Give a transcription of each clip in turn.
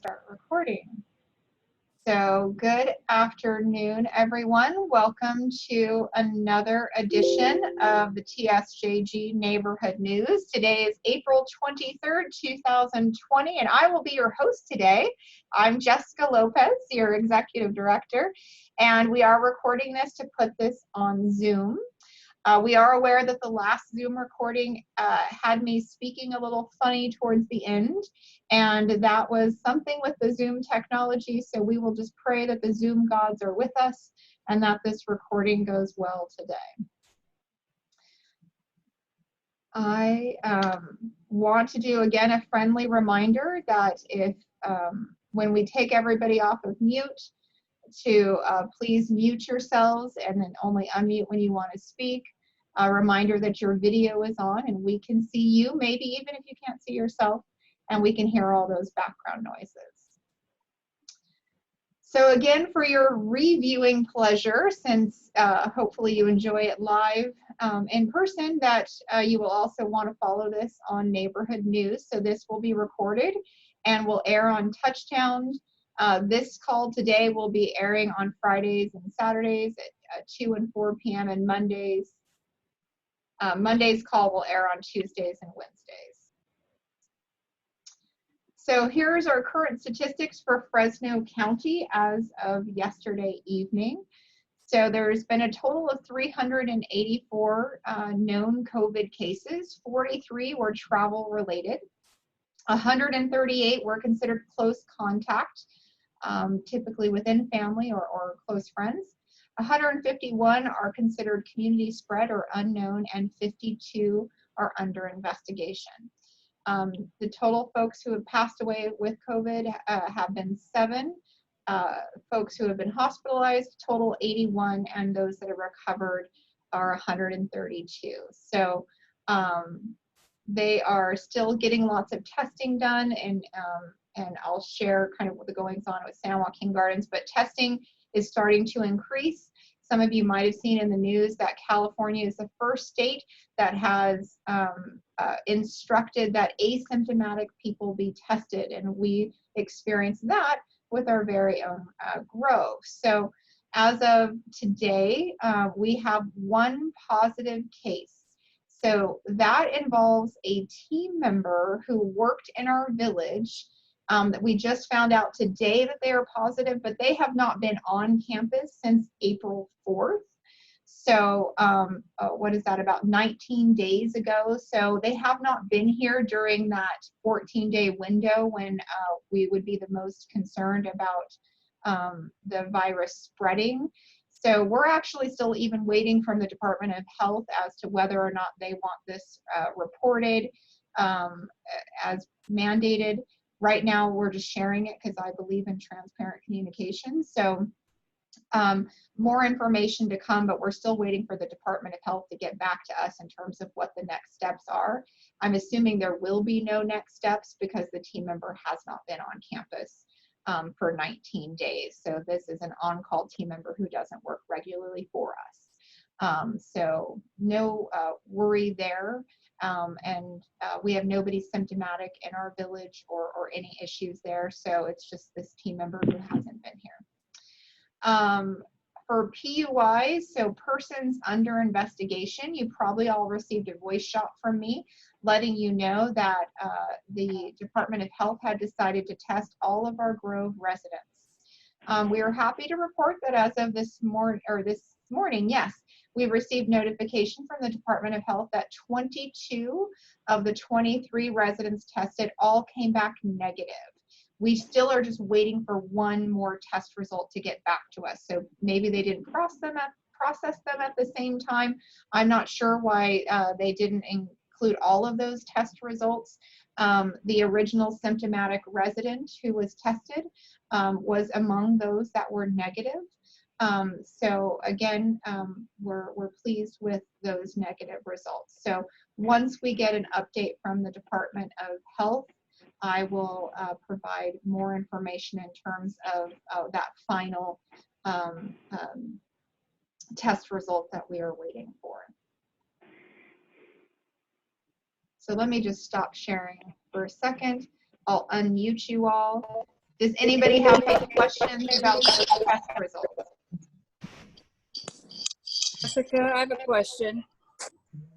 start recording. So good afternoon, everyone. Welcome to another edition of the TSJG Neighborhood News. Today is April 23rd, 2020, and I will be your host today. I'm Jessica Lopez, your Executive Director, and we are recording this to put this on Zoom. We are aware that the last Zoom recording had me speaking a little funny towards the end, and that was something with the Zoom technology, so we will just pray that the Zoom gods are with us and that this recording goes well today. I want to do, again, a friendly reminder that if when we take everybody off of mute, to please mute yourselves and then only unmute when you want to speak. A reminder that your video is on and we can see you, maybe even if you can't see yourself, and we can hear all those background noises. So again, for your reviewing pleasure, since hopefully you enjoy it live in person, that you will also want to follow this on Neighborhood News. So this will be recorded and will air on Touchdown. This call today will be airing on Fridays and Saturdays at 2 and 4 p.m. and Mondays. Monday's call will air on Tuesdays and Wednesdays. So here's our current statistics for Fresno County as of yesterday evening. So there's been a total of 384 known COVID cases. 43 were travel related. 138 were considered close contact, typically within family or close friends. 151 are considered community spread or unknown, and 52 are under investigation. The total folks who have passed away with COVID have been 7. Folks who have been hospitalized, total 81, and those that have recovered are 132. So they are still getting lots of testing done, and I'll share kind of what the goings on with San Joaquin Gardens, but testing is starting to increase. Some of you might have seen in the news that California is the first state that has instructed that asymptomatic people be tested, and we experienced that with our very own Grove. So as of today, we have 1 positive case. So that involves a team member who worked in our village that we just found out today that they are positive, but they have not been on campus since April 4th. So what is that, about 19 days ago? So they have not been here during that 14-day window when we would be the most concerned about the virus spreading. So we're actually still even waiting from the Department of Health as to whether or not they want this reported as mandated. Right now, we're just sharing it because I believe in transparent communication. So more information to come, but we're still waiting for the Department of Health to get back to us in terms of what the next steps are. I'm assuming there will be no next steps because the team member has not been on campus for 19 days. So this is an on-call team member who doesn't work regularly for us. So no worry there. And we have nobody symptomatic in our village or any issues there. So it's just this team member who hasn't been here. For PUIs, so persons under investigation, you probably all received a voice shot from me letting you know that the Department of Health had decided to test all of our Grove residents. We are happy to report that as of this morning, yes, we received notification from the Department of Health that 22 of the 23 residents tested all came back negative. We still are just waiting for 1 more test result to get back to us. So maybe they didn't process them at the same time. I'm not sure why they didn't include all of those test results. The original symptomatic resident who was tested was among those that were negative. So again, we're pleased with those negative results. So once we get an update from the Department of Health, I will provide more information in terms of that final test result that we are waiting for. So let me just stop sharing for a second. I'll unmute you all. Does anybody have any questions about those test results? Jessica, I have a question.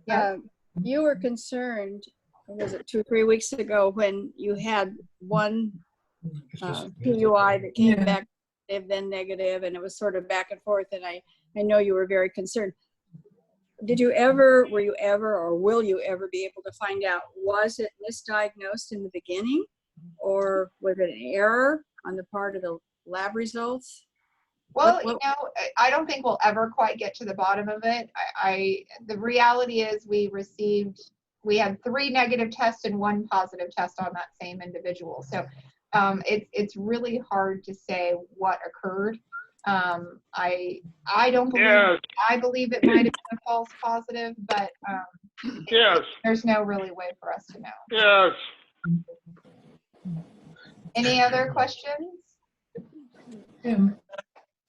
Yes. You were concerned, was it 2 or 3 weeks ago, when you had one PUI that came back then negative, and it was sort of back and forth, and I know you were very concerned. Were you ever, or will you ever be able to find out, was it misdiagnosed in the beginning, or was it an error on the part of the lab results? Well, you know, I don't think we'll ever quite get to the bottom of it. The reality is we had 3 negative tests and 1 positive test on that same individual. So it's really hard to say what occurred. I don't believe, I believe it might have been a false positive, but there's no really way for us to know. Any other questions?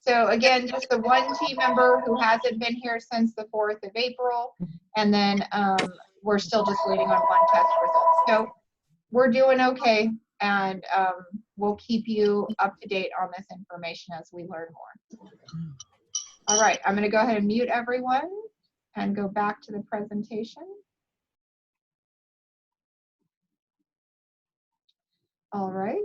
So again, just the 1 team member who hasn't been here since the 4th of April, and then we're still just waiting on 1 test result. So we're doing okay, and we'll keep you up to date on this information as we learn more. All right, I'm going to go ahead and mute everyone and go back to the presentation. All right.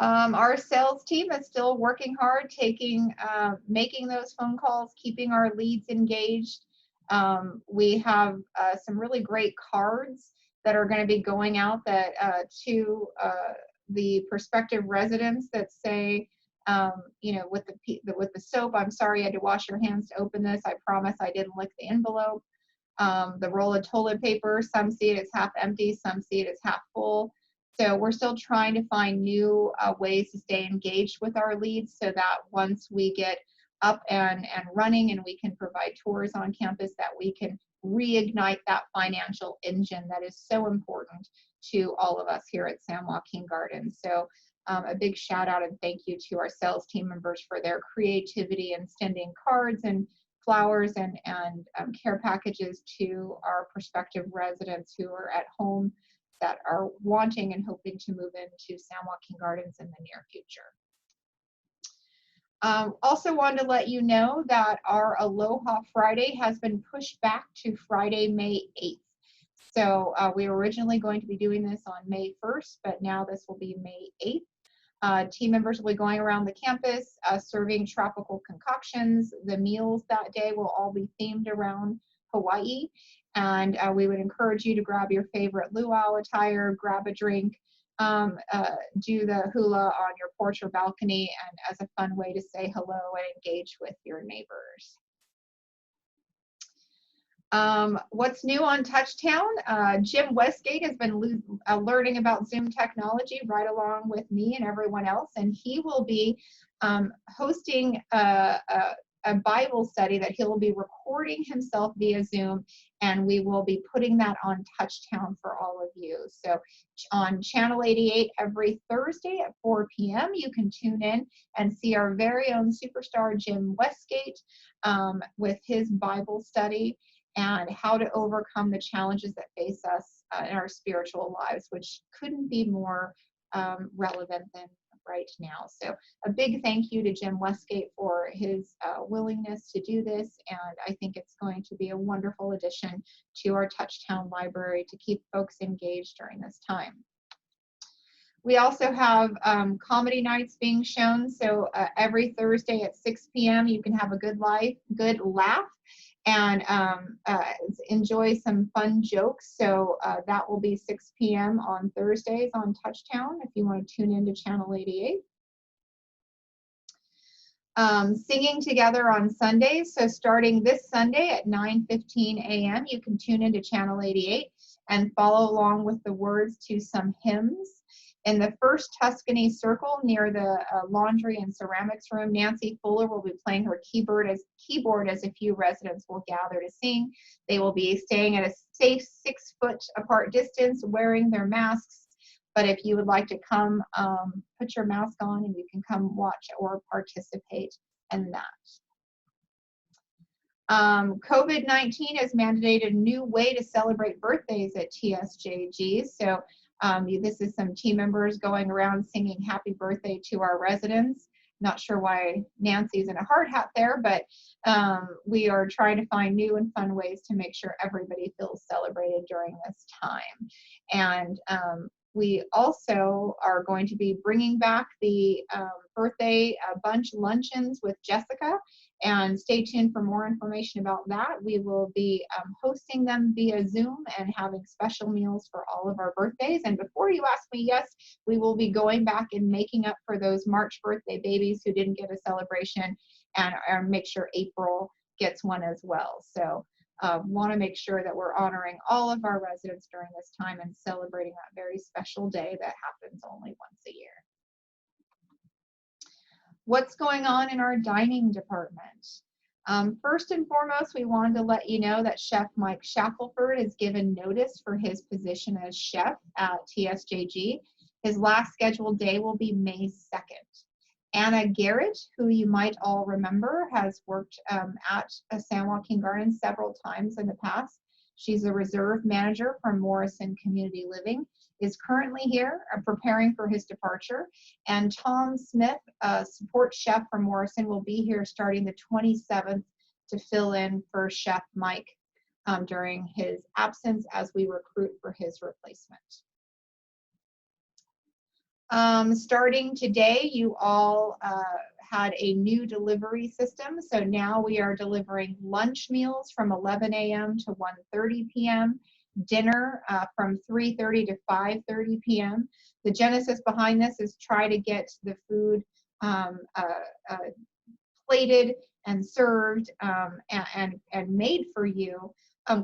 Our sales team is still working hard, making those phone calls, keeping our leads engaged. We have some really great cards that are going to be going out to the prospective residents that say, you know, with the soap, I'm sorry you had to wash your hands to open this. I promise I didn't lick the envelope. The roll of toilet paper, some see it as half empty, some see it as half full. So we're still trying to find new ways to stay engaged with our leads, so that once we get up and running and we can provide tours on campus, that we can reignite that financial engine that is so important to all of us here at San Joaquin Gardens. So a big shout out and thank you to our sales team members for their creativity in sending cards and flowers and care packages to our prospective residents who are at home that are wanting and hoping to move into San Joaquin Gardens in the near future. Also wanted to let you know that our Aloha Friday has been pushed back to Friday, May 8th. So we were originally going to be doing this on May 1st, but now this will be May 8th. Team members will be going around the campus serving tropical concoctions. The meals that day will all be themed around Hawaii. And we would encourage you to grab your favorite luau attire, grab a drink, do the hula on your porch or balcony, and as a fun way to say hello and engage with your neighbors. What's new on Touchtown? Jim Westgate has been learning about Zoom technology right along with me and everyone else, and he will be hosting a Bible study that he'll be recording himself via Zoom, and we will be putting that on Touchtown for all of you. So on Channel 88 every Thursday at 4 p.m. you can tune in and see our very own superstar Jim Westgate with his Bible study and how to overcome the challenges that face us in our spiritual lives, which couldn't be more relevant than right now. So a big thank you to Jim Westgate for his willingness to do this, and I think it's going to be a wonderful addition to our Touchtown library to keep folks engaged during this time. We also have comedy nights being shown, so every Thursday at 6 p.m. you can have a good laugh and enjoy some fun jokes. So that will be 6 p.m. on Thursdays on Touchtown if you want to tune into Channel 88. Singing together on Sundays. So starting this Sunday at 9:15 a.m. you can tune into Channel 88 and follow along with the words to some hymns. In the first Tuscany circle near the laundry and ceramics room, Nancy Fuller will be playing her keyboard as a few residents will gather to sing. They will be staying at a safe 6 foot apart distance, wearing their masks. But if you would like to come, put your mask on and you can come watch or participate in that. COVID-19 has mandated a new way to celebrate birthdays at TSJG. So this is some team members going around singing happy birthday to our residents. Not sure why Nancy's in a hard hat there, but we are trying to find new and fun ways to make sure everybody feels celebrated during this time. And we also are going to be bringing back the birthday bunch luncheons with Jessica, and stay tuned for more information about that. We will be hosting them via Zoom and having special meals for all of our birthdays. And before you ask me, yes, we will be going back and making up for those March birthday babies who didn't get a celebration, and make sure April gets one as well. So want to make sure that we're honoring all of our residents during this time and celebrating that very special day that happens only once a year. What's going on in our dining department? First and foremost, we wanted to let you know that Chef Mike Shackelford has given notice for his position as chef at TSJG. His last scheduled day will be May 2nd. Anna Garrett, who you might all remember, has worked at San Joaquin Gardens several times in the past. She's a reserve manager from Morrison Community Living, is currently here preparing for his departure. And Tom Smith, support chef from Morrison, will be here starting the 27th to fill in for Chef Mike during his absence as we recruit for his replacement. Starting today, you all had a new delivery system. So now we are delivering lunch meals from 11 a.m. to 1:30 p.m., dinner from 3:30 to 5:30 p.m. The genesis behind this is try to get the food plated and served and made for you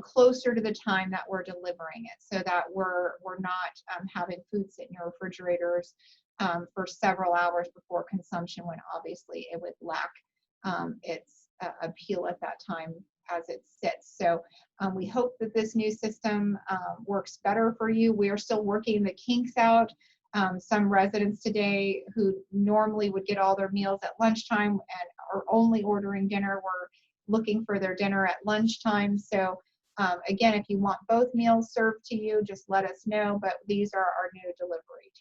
closer to the time that we're delivering it, so that we're not having food sit in your refrigerators for several hours before consumption, when obviously it would lack its appeal at that time as it sits. So we hope that this new system works better for you. We are still working the kinks out. Some residents today who normally would get all their meals at lunchtime and are only ordering dinner were looking for their dinner at lunchtime. So again, if you want both meals served to you, just let us know, but these are our new delivery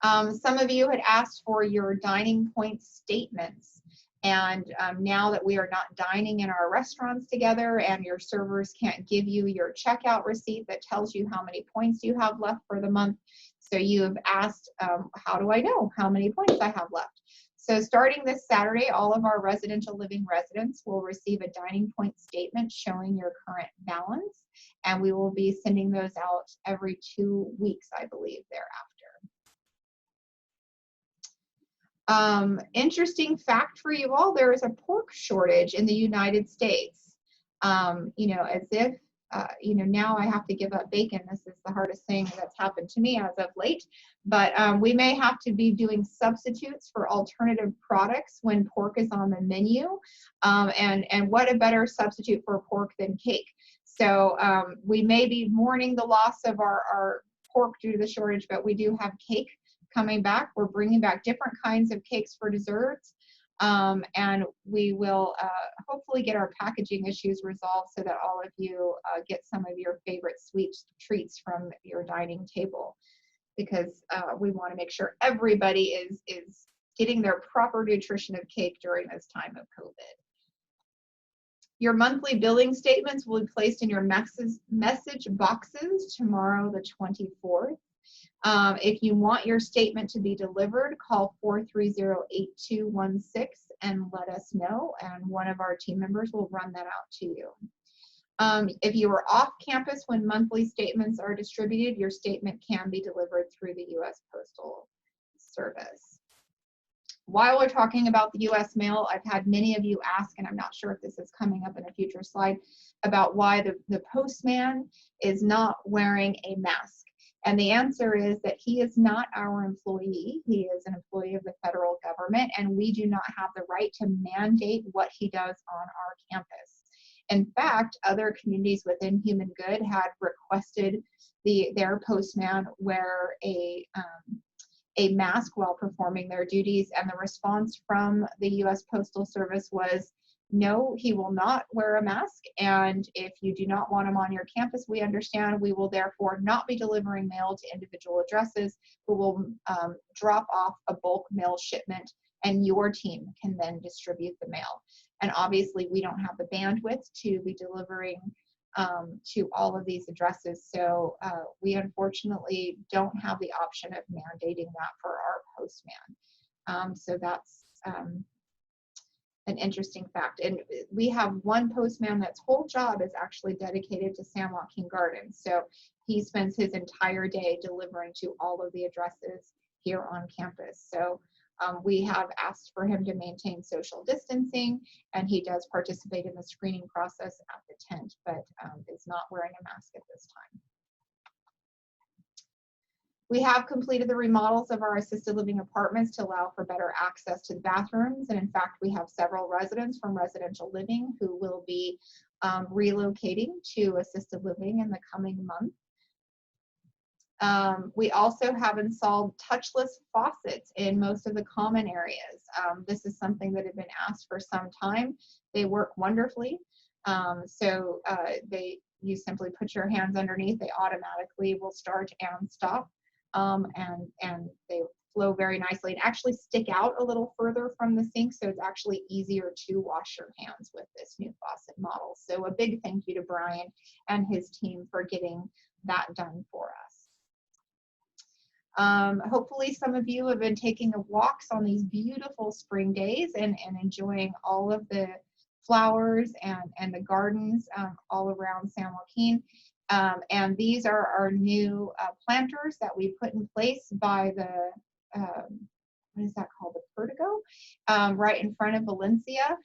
times. Some of you had asked for your dining point statements. And now that we are not dining in our restaurants together and your servers can't give you your checkout receipt that tells you how many points you have left for the month, so you have asked, how do I know how many points I have left? So starting this Saturday, all of our residential living residents will receive a dining point statement showing your current balance, and we will be sending those out every 2 weeks, I believe, thereafter. Interesting fact for you all, there is a pork shortage in the United States. You know, as if, you know, now I have to give up bacon. This is the hardest thing that's happened to me as of late. But we may have to be doing substitutes for alternative products when pork is on the menu. And what a better substitute for pork than cake. So we may be mourning the loss of our pork due to the shortage, but we do have cake coming back. We're bringing back different kinds of cakes for desserts. And we will hopefully get our packaging issues resolved so that all of you get some of your favorite sweet treats from your dining table, because we want to make sure everybody is getting their proper nutrition of cake during this time of COVID. Your monthly billing statements will be placed in your message boxes tomorrow, the 24th. If you want your statement to be delivered, call 430-8216 and let us know, and one of our team members will run that out to you. If you are off campus when monthly statements are distributed, your statement can be delivered through the U.S. Postal Service. While we're talking about the U.S. mail, I've had many of you ask, and I'm not sure if this is coming up in a future slide, about why the postman is not wearing a mask. And the answer is that he is not our employee. He is an employee of the federal government, and we do not have the right to mandate what he does on our campus. In fact, other communities within Human Good had requested their postman wear a a mask while performing their duties. And the response from the U.S. Postal Service was, no, he will not wear a mask. And if you do not want him on your campus, we understand. We will therefore not be delivering mail to individual addresses, but will drop off a bulk mail shipment, and your team can then distribute the mail. And obviously, we don't have the bandwidth to be delivering to all of these addresses. So we unfortunately don't have the option of mandating that for our postman. So that's an interesting fact. And we have one postman that's whole job is actually dedicated to San Joaquin Gardens. So he spends his entire day delivering to all of the addresses here on campus. So we have asked for him to maintain social distancing, and he does participate in the screening process at the tent, but is not wearing a mask at this time. We have completed the remodels of our assisted living apartments to allow for better access to the bathrooms. And in fact, we have several residents from residential living who will be relocating to assisted living in the coming month. We also have installed touchless faucets in most of the common areas. This is something that had been asked for some time. They work wonderfully. You simply put your hands underneath, they automatically will start and stop. And they flow very nicely and actually stick out a little further from the sink, so it's actually easier to wash your hands with this new faucet model. So a big thank you to Brian and his team for getting that done for us. Hopefully some of you have been taking walks on these beautiful spring days and enjoying all of the flowers and the gardens all around San Joaquin. And these are our new planters that we put in place by the, what is that called? The Pertigo, right in front of Valencia.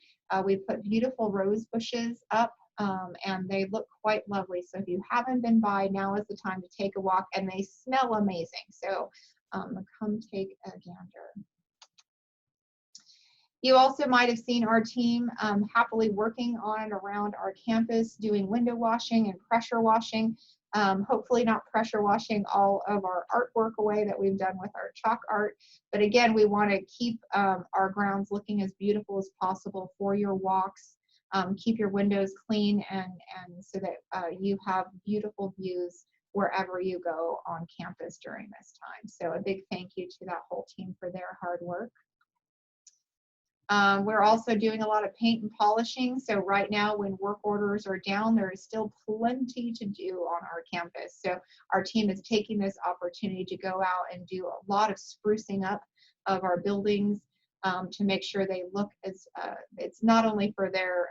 We put beautiful rose bushes up, and they look quite lovely. So if you haven't been by, now is the time to take a walk, and they smell amazing. So come take a gander. You also might have seen our team happily working on and around our campus, doing window washing and pressure washing. Hopefully not pressure washing all of our artwork away that we've done with our chalk art. But again, we want to keep our grounds looking as beautiful as possible for your walks. Keep your windows clean and so that you have beautiful views wherever you go on campus during this time. So a big thank you to that whole team for their hard work. We're also doing a lot of paint and polishing. So right now when work orders are down, there is still plenty to do on our campus. So our team is taking this opportunity to go out and do a lot of sprucing up of our buildings to make sure they look as, it's not only for their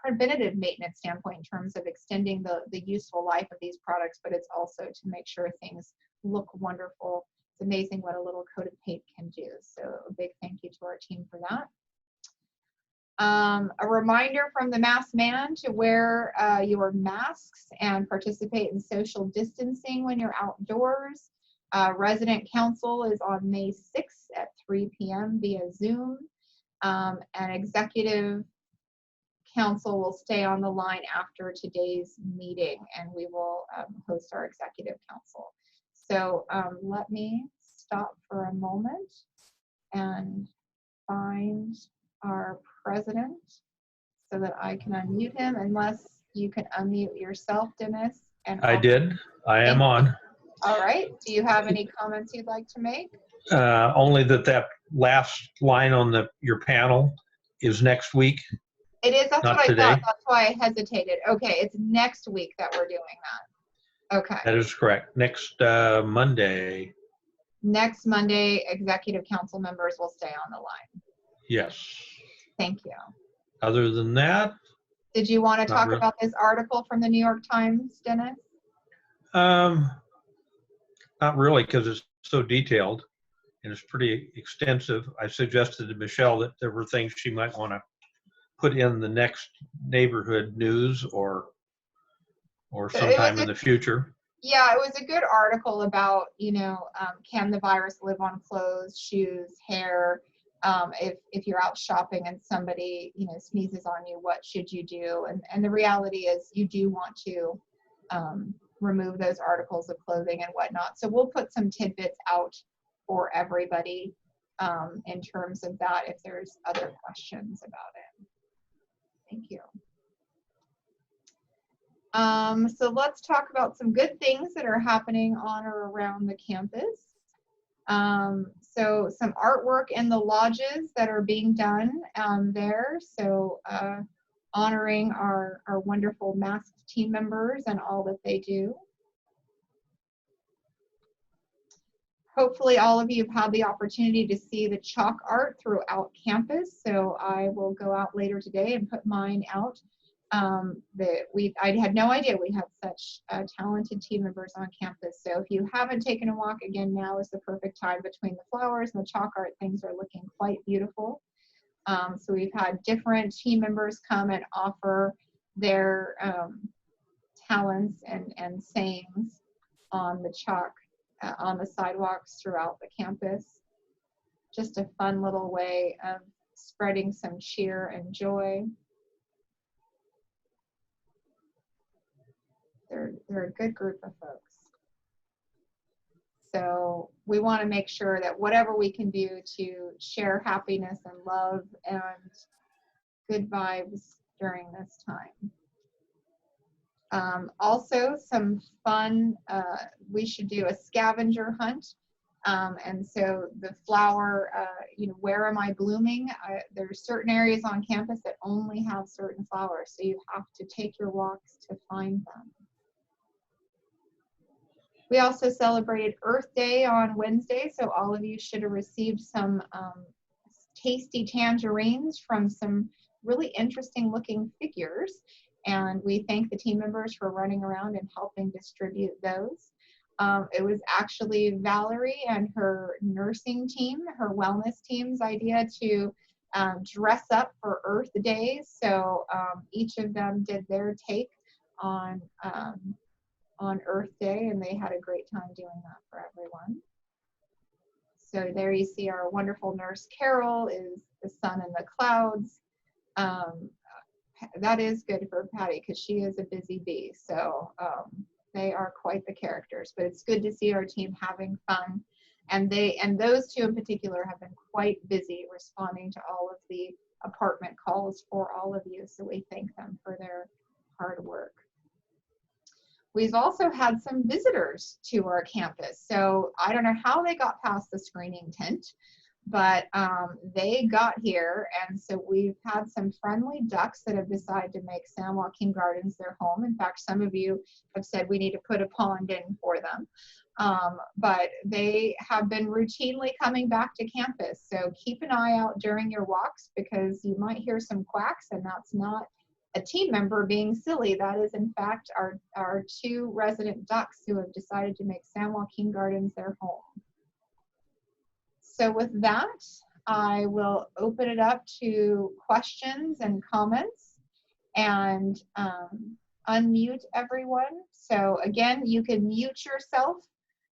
preventative maintenance standpoint in terms of extending the useful life of these products, but it's also to make sure things look wonderful. It's amazing what a little coat of paint can do. So a big thank you to our team for that. A reminder from the masked man to wear your masks and participate in social distancing when you're outdoors. Resident council is on May 6th at 3 p.m. via Zoom. And executive council will stay on the line after today's meeting, and we will host our executive council. So let me stop for a moment and find our president so that I can unmute him, unless you can unmute yourself, Dennis. And I did. I am on. All right. Do you have any comments you'd like to make? Only that last line on your panel is next week. It is. That's Not what I today. thought. That's why I hesitated. Okay. It's next week that we're doing that. Okay. That is correct. Next Monday. Next Monday, executive council members will stay on the line. Yes. Thank you. Other than that. Did you want to Not talk really. about this article from the New York Times, Dennis? Not really, because it's so detailed and it's pretty extensive. I suggested to Michelle that there were things she might want to put in the next neighborhood news or sometime in the future. Yeah, it was a good article about, can the virus live on clothes, shoes, hair? If you're out shopping and somebody, sneezes on you, what should you do? And the reality is you do want to remove those articles of clothing and whatnot. So we'll put some tidbits out for everybody in terms of that if there's other questions about it. Thank you. So let's talk about some good things that are happening on or around the campus. So some artwork in the lodges that are being done there. So honoring our wonderful masked team members and all that they do. Hopefully all of you have had the opportunity to see the chalk art throughout campus. So I will go out later today and put mine out. I had no idea we had such talented team members on campus. So if you haven't taken a walk, again, now is the perfect time between the flowers and the chalk art. Things are looking quite beautiful. So we've had different team members come and offer their talents and sayings on the chalk, on the sidewalks throughout the campus. Just a fun little way of spreading some cheer and joy. They're a good group of folks. So we want to make sure that whatever we can do to share happiness and love and good vibes during this time. Also, some fun, we should do a scavenger hunt. And so the flower, where am I blooming? There's certain areas on campus that only have certain flowers. So you have to take your walks to find them. We also celebrated Earth Day on Wednesday, so all of you should have received some tasty tangerines from some really interesting looking figures. And we thank the team members for running around and helping distribute those. It was actually Valerie and her nursing team, her wellness team's idea to dress up for Earth Day. So each of them did their take on Earth Day, and they had a great time doing that for everyone. So there you see our wonderful nurse Carol is the sun in the clouds. That is good for Patty because she is a busy bee. So they are quite the characters, but it's good to see our team having fun. And those two in particular have been quite busy responding to all of the apartment calls for all of you. So we thank them for their hard work. We've also had some visitors to our campus. So I don't know how they got past the screening tent, but they got here. And so we've had some friendly ducks that have decided to make San Joaquin Gardens their home. In fact, some of you have said we need to put a pond in for them. But they have been routinely coming back to campus. So keep an eye out during your walks because you might hear some quacks, and that's not a team member being silly. That is in fact our two resident ducks who have decided to make San Joaquin Gardens their home. So with that, I will open it up to questions and comments and unmute everyone. So again, you can mute yourself.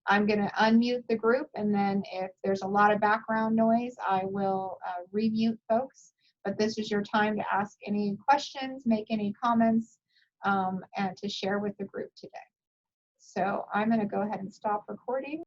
I'm going to unmute the group, and then if there's a lot of background noise, I will remute folks. But this is your time to ask any questions, make any comments, and to share with the group today. So I'm going to go ahead and stop recording.